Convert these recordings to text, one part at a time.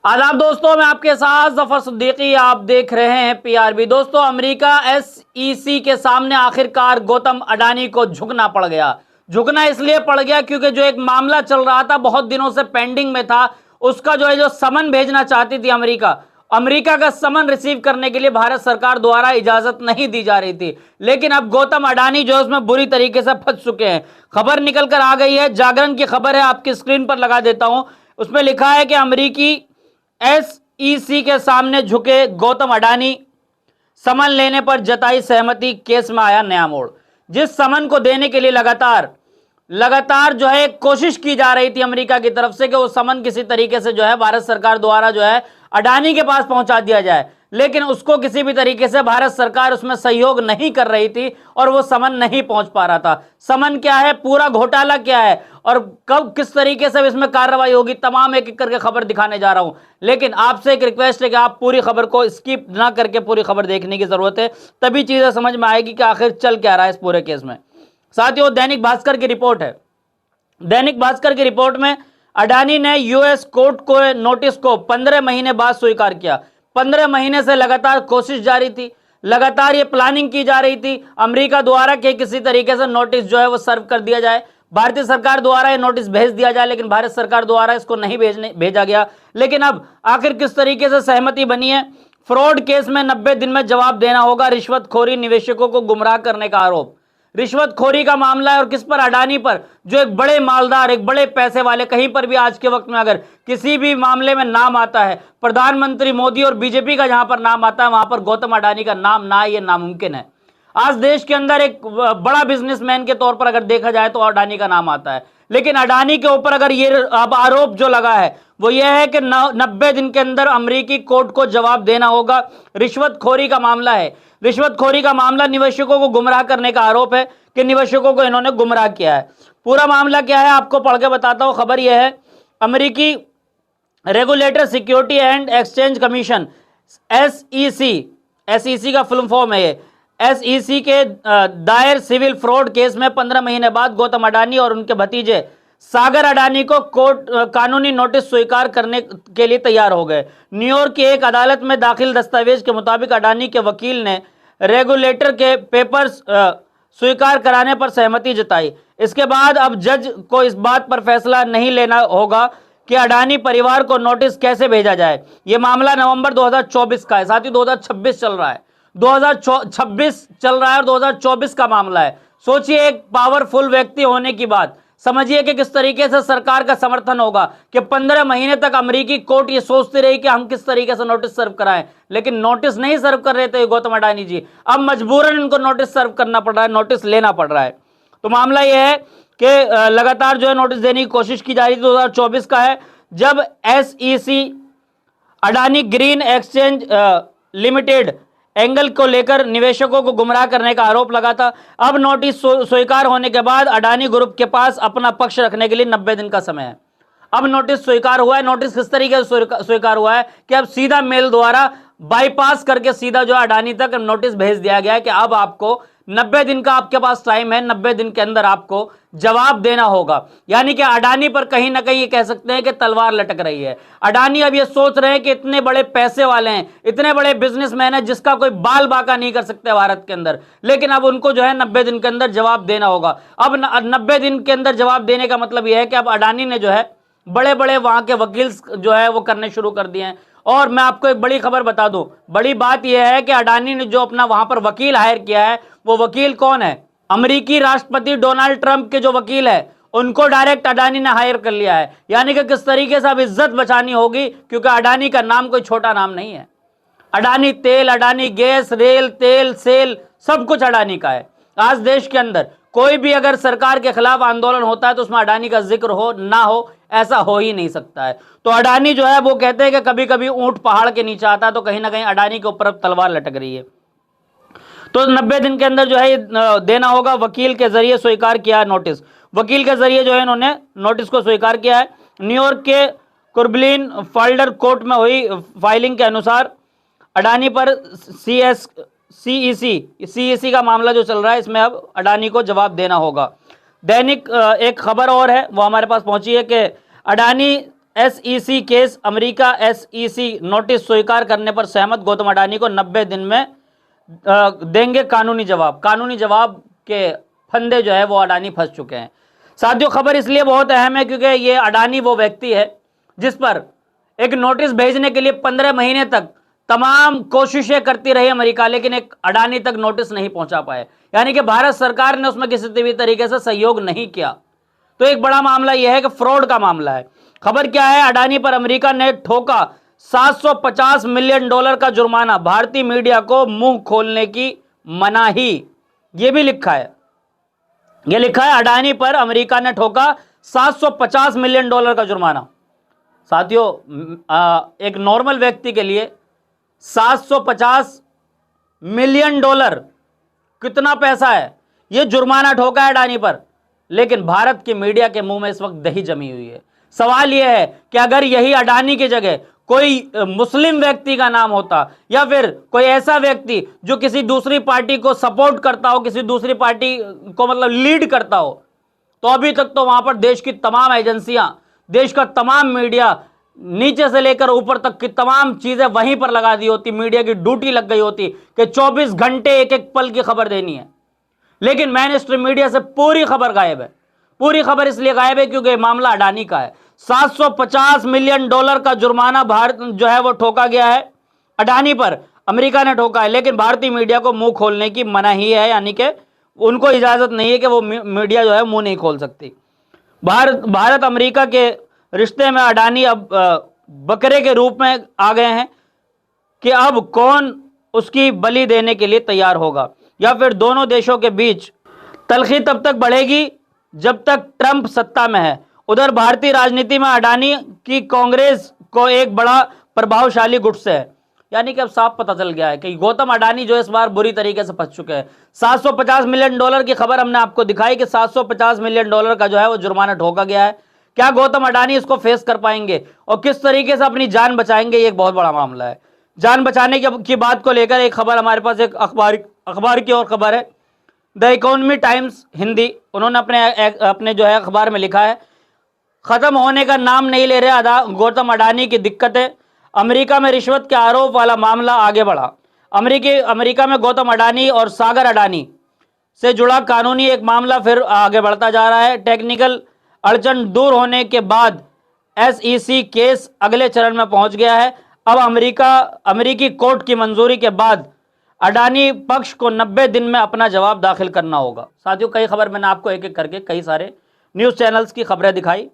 आदाब दोस्तों, मैं आपके साथ जफर सिद्दीकी। आप देख रहे हैं पीआरबी। दोस्तों, अमेरिका एसईसी के सामने आखिरकार गौतम अडानी को झुकना पड़ गया। झुकना इसलिए पड़ गया क्योंकि जो एक मामला चल रहा था, बहुत दिनों से पेंडिंग में था, उसका जो समन भेजना चाहती थी अमेरिका का समन रिसीव करने के लिए भारत सरकार द्वारा इजाजत नहीं दी जा रही थी। लेकिन अब गौतम अडानी जो उसमें बुरी तरीके से फंस चुके हैं। खबर निकल कर आ गई है, जागरण की खबर है, आपकी स्क्रीन पर लगा देता हूं। उसमें लिखा है कि अमेरिकी एसईसी के सामने झुके गौतम अडानी, समन लेने पर जताई सहमति, केस में आया नया मोड़। जिस समन को देने के लिए लगातार जो है कोशिश की जा रही थी अमेरिका की तरफ से कि वो समन किसी तरीके से जो है भारत सरकार द्वारा जो है अडानी के पास पहुंचा दिया जाए, लेकिन उसको किसी भी तरीके से भारत सरकार उसमें सहयोग नहीं कर रही थी और वो समन नहीं पहुंच पा रहा था। समन क्या है, पूरा घोटाला क्या है और कब किस तरीके से इसमें कार्रवाई होगी, तमाम एक एक करके खबर दिखाने जा रहा हूं। लेकिन आपसे एक रिक्वेस्ट है कि आप पूरी खबर को स्किप ना करके पूरी खबर देखने की जरूरत है, तभी चीजें समझ में आएगी कि आखिर चल क्या रहा है इस पूरे केस में। साथियों, दैनिक भास्कर की रिपोर्ट है। दैनिक भास्कर की रिपोर्ट में अडानी ने यूएस कोर्ट को नोटिस को 15 महीने बाद स्वीकार किया। 15 महीने से लगातार कोशिश जारी थी, लगातार ये प्लानिंग की जा रही थी अमेरिका द्वारा कि किसी तरीके से नोटिस जो है वो सर्व कर दिया जाए, भारतीय सरकार द्वारा ये नोटिस भेज दिया जाए, लेकिन भारत सरकार द्वारा इसको नहीं भेजा गया। लेकिन अब आखिर किस तरीके से सहमति बनी है। फ्रॉड केस में 90 दिन में जवाब देना होगा, रिश्वतखोरी, निवेशकों को गुमराह करने का आरोप। रिश्वतखोरी का मामला है और किस पर? अडानी पर, जो एक बड़े मालदार, एक बड़े पैसे वाले, कहीं पर भी आज के वक्त में अगर किसी भी मामले में नाम आता है, प्रधानमंत्री मोदी और बीजेपी का जहां पर नाम आता है, वहां पर गौतम अडानी का नाम ना, ये नामुमकिन है। आज देश के अंदर एक बड़ा बिजनेसमैन के तौर पर अगर देखा जाए तो अडानी का नाम आता है, लेकिन अडानी के ऊपर अगर ये अब आरोप जो लगा है वो ये है कि 90 दिन के अंदर अमेरिकी कोर्ट को जवाब देना होगा। रिश्वतखोरी का मामला है। रिश्वतखोरी का मामला, निवेशकों को गुमराह करने का आरोप है कि निवेशकों को इन्होंने गुमराह किया है। पूरा मामला क्या है आपको पढ़ के बताता हूं। खबर यह है, अमेरिकी regulator security and exchange commission SEC का फुल फॉर्म है ये। एसईसी के दायर सिविल फ्रॉड केस में 15 महीने बाद गौतम अडानी और उनके भतीजे सागर अडानी को कोर्ट कानूनी नोटिस स्वीकार करने के लिए तैयार हो गए। न्यूयॉर्क की एक अदालत में दाखिल दस्तावेज के मुताबिक अडानी के वकील ने रेगुलेटर के पेपर्स स्वीकार कराने पर सहमति जताई। इसके बाद अब जज को इस बात पर फैसला नहीं लेना होगा कि अडानी परिवार को नोटिस कैसे भेजा जाए। यह मामला नवंबर 2024 का है। साथ ही 2026 चल रहा है, 2026 चल रहा है और 2024 का मामला है। सोचिए, एक पावरफुल व्यक्ति होने की बात, समझिए कि किस तरीके से सरकार का समर्थन होगा कि 15 महीने तक अमेरिकी कोर्ट ये सोचती रही कि हम किस तरीके से नोटिस सर्व कराएं, लेकिन नोटिस नहीं सर्व कर रहे थे गौतम अडानी जी। अब मजबूरन इनको नोटिस सर्व करना पड़ रहा है, नोटिस लेना पड़ रहा है। तो मामला यह है कि लगातार जो है नोटिस देने की कोशिश की जा रही थी। 2024 का है जब SEC Adani green exchange limited angle को लेकर निवेशकों को गुमराह करने का आरोप लगा था। अब नोटिस स्वीकार होने के बाद अडानी ग्रुप के पास अपना पक्ष रखने के लिए 90 दिन का समय है। अब नोटिस स्वीकार हुआ है। नोटिस किस तरीके से स्वीकार हुआ है कि अब सीधा मेल द्वारा बाईपास करके सीधा जो अडानी तक नोटिस भेज दिया गया है कि अब आपको 90 दिन का आपके पास टाइम है, 90 दिन के अंदर आपको जवाब देना होगा। यानी कि अडानी पर कहीं ना कहीं ये कह सकते हैं कि तलवार लटक रही है। अडानी अब ये सोच रहे हैं कि इतने बड़े पैसे वाले हैं, इतने बड़े बिजनेसमैन हैं जिसका कोई बाल बाका नहीं कर सकते भारत के अंदर, लेकिन अब उनको जो है 90 दिन के अंदर जवाब देना होगा। अब 90 दिन के अंदर जवाब देने का मतलब यह है कि अब अडानी ने जो है बड़े बड़े वहां के वकील जो है वो करने शुरू कर दिए हैं। और मैं आपको एक बड़ी खबर बता दूं, बड़ी बात यह है कि अडानी ने जो अपना वहां पर वकील हायर किया है, वो वकील कौन है? अमेरिकी राष्ट्रपति डोनाल्ड ट्रंप के जो वकील है उनको डायरेक्ट अडानी ने हायर कर लिया है। यानी कि किस तरीके से अब इज्जत बचानी होगी, क्योंकि अडानी का नाम कोई छोटा नाम नहीं है। अडानी तेल, अडानी गैस, रेल, तेल, सेल, सब कुछ अडानी का है। आज देश के अंदर कोई भी अगर सरकार के खिलाफ आंदोलन होता है तो उसमें अडानी का जिक्र हो ना हो, ऐसा हो ही नहीं सकता है। तो अडानी जो है वो कहते हैं कि कभी कभी ऊंट पहाड़ के नीचे आता है, तो कहीं ना कहीं अडानी के ऊपर तलवार लटक रही है। तो 90 दिन के अंदर जो है देना होगा। वकील के जरिए स्वीकार किया है नोटिस, वकील के जरिए जो है इन्होंने नोटिस को स्वीकार किया है। न्यूयॉर्क के कुर्बलिन फोल्डर कोर्ट में हुई फाइलिंग के अनुसार अडानी पर सीईसी का मामला जो चल रहा है, इसमें अब अडानी को जवाब देना होगा। दैनिक एक खबर और है वो हमारे पास पहुंची है कि Adani SEC case, America SEC notice स्वीकार करने पर सहमत, गौतम अडानी को 90 दिन में देंगे कानूनी जवाब। कानूनी जवाब के फंदे जो है वो अडानी फंस चुके हैं। साथियों, खबर इसलिए बहुत अहम है क्योंकि ये अडानी वो व्यक्ति है जिस पर एक नोटिस भेजने के लिए 15 महीने तक तमाम कोशिशें करती रही अमेरिका, लेकिन एक अडानी तक नोटिस नहीं पहुंचा पाए, यानी कि भारत सरकार ने उसमें किसी भी तरीके से सहयोग नहीं किया। तो एक बड़ा मामला यह है कि फ्रॉड का मामला है। खबर क्या है, अडानी पर अमेरिका ने ठोका $750 मिलियन का जुर्माना, भारतीय मीडिया को मुंह खोलने की मनाही। यह भी लिखा है, यह लिखा है अडानी पर अमेरिका ने ठोका $750 मिलियन का जुर्माना। साथियों, एक नॉर्मल व्यक्ति के लिए $750 मिलियन कितना पैसा है। यह जुर्माना ठोका है अडानी पर, लेकिन भारत की मीडिया के मुंह में इस वक्त दही जमी हुई है। सवाल यह है कि अगर यही अडानी की जगह कोई मुस्लिम व्यक्ति का नाम होता या फिर कोई ऐसा व्यक्ति जो किसी दूसरी पार्टी को सपोर्ट करता हो, किसी दूसरी पार्टी को मतलब लीड करता हो, तो अभी तक तो वहां पर देश की तमाम एजेंसियां, देश का तमाम मीडिया, नीचे से लेकर ऊपर तक की तमाम चीजें वहीं पर लगा दी होती, मीडिया की ड्यूटी लग गई होती कि 24 घंटे एक एक पल की खबर देनी है। लेकिन मेन स्ट्रीम मीडिया से पूरी खबर गायब है। पूरी खबर इसलिए गायब है क्योंकि मामला अडानी का है। $750 मिलियन का जुर्माना भारत जो है वो ठोका गया है अडानी पर, अमेरिका ने ठोका है, लेकिन भारतीय मीडिया को मुंह खोलने की मनाही है, यानी कि उनको इजाजत नहीं है कि वो मीडिया जो है मुंह नहीं खोल सकती। भारत अमेरिका के रिश्ते में अडानी अब बकरे के रूप में आ गए हैं कि अब कौन उसकी बलि देने के लिए तैयार होगा, या फिर दोनों देशों के बीच तलखी तब तक बढ़ेगी जब तक ट्रंप सत्ता में है। उधर भारतीय राजनीति में अडानी की कांग्रेस को एक बड़ा प्रभावशाली गुट से है, यानी कि अब साफ पता चल गया है कि गौतम अडानी जो इस बार बुरी तरीके से फंस चुके हैं। $750 मिलियन की खबर हमने आपको दिखाई कि $750 मिलियन का जो है वो जुर्माना ठोका गया है। क्या गौतम अडानी इसको फेस कर पाएंगे और किस तरीके से अपनी जान बचाएंगे, ये एक बहुत बड़ा मामला है। जान बचाने की बात को लेकर एक खबर हमारे पास, एक अखबार की और खबर है, द इकोनॉमी टाइम्स हिंदी, उन्होंने अपने जो है अखबार में लिखा है, खत्म होने का नाम नहीं ले रहे गौतम अडानी की दिक्कतें, अमेरिका में रिश्वत के आरोप वाला मामला आगे बढ़ा। अमेरिका में गौतम अडानी और सागर अडानी से जुड़ा कानूनी एक मामला फिर आगे बढ़ता जा रहा है। टेक्निकल अड़चन दूर होने के बाद एसईसी केस अगले चरण में पहुंच गया है। अब अमेरिकी कोर्ट की मंजूरी के बाद अडानी पक्ष को 90 दिन में अपना जवाब दाखिल करना होगा। साथियों, कई खबर मैंने आपको एक एक करके कई सारे न्यूज चैनल्स की खबरें दिखाई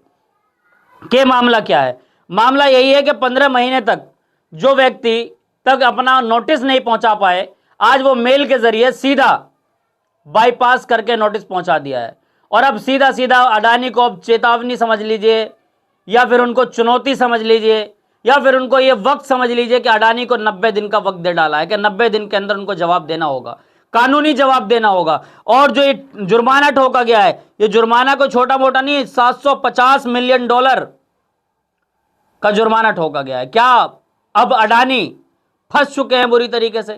कि मामला क्या है। मामला यही है कि 15 महीने तक जो व्यक्ति तक अपना नोटिस नहीं पहुंचा पाए, आज वो मेल के जरिए सीधा बाईपास करके नोटिस पहुंचा दिया है। और अब सीधा सीधा अडानी को अब चेतावनी समझ लीजिए, या फिर उनको चुनौती समझ लीजिए, या फिर उनको ये वक्त समझ लीजिए कि अडानी को 90 दिन का वक्त दे डाला है कि 90 दिन के अंदर उनको जवाब देना होगा, कानूनी जवाब देना होगा। और जो ये जुर्माना ठोका गया है, ये जुर्माना कोई छोटा मोटा नहीं, $750 मिलियन का जुर्माना ठोका गया है। क्या अब अडानी फंस चुके हैं बुरी तरीके से?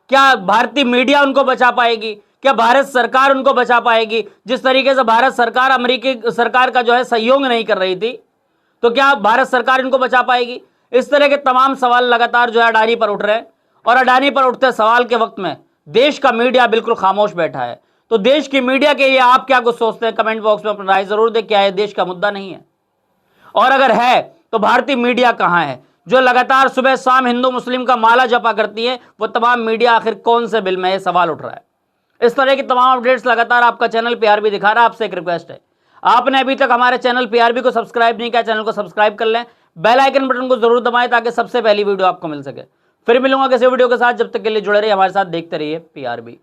क्या भारतीय मीडिया उनको बचा पाएगी? क्या भारत सरकार उनको बचा पाएगी? जिस तरीके से भारत सरकार अमेरिकी सरकार का जो है सहयोग नहीं कर रही थी, तो क्या भारत सरकार इनको बचा पाएगी? इस तरह के तमाम सवाल लगातार जो है अडानी पर उठ रहे हैं, और अडानी पर उठते सवाल के वक्त में देश का मीडिया बिल्कुल खामोश बैठा है। तो देश की मीडिया के लिए आप क्या कुछ सोचते हैं? कमेंट बॉक्स में अपनी राय जरूर दें। क्या यह देश का मुद्दा नहीं है? और अगर है तो भारतीय मीडिया कहां है जो लगातार सुबह शाम हिंदू मुस्लिम का माला जपा करती है? वो तमाम मीडिया आखिर कौन से बिल में? यह सवाल उठ रहा है। इस तरह की तमाम अपडेट्स लगातार आपका चैनल पीआरबी दिखा रहा है। आपसे एक रिक्वेस्ट है, आपने अभी तक हमारे चैनल पीआरबी को सब्सक्राइब नहीं किया, चैनल को सब्सक्राइब कर लें, बेल आइकन बटन को जरूर दबाएं ताकि सबसे पहली वीडियो आपको मिल सके। फिर मिलूंगा किसी वीडियो के साथ, जब तक के लिए जुड़े रहिए हमारे साथ, देखते रहिए पीआरबी।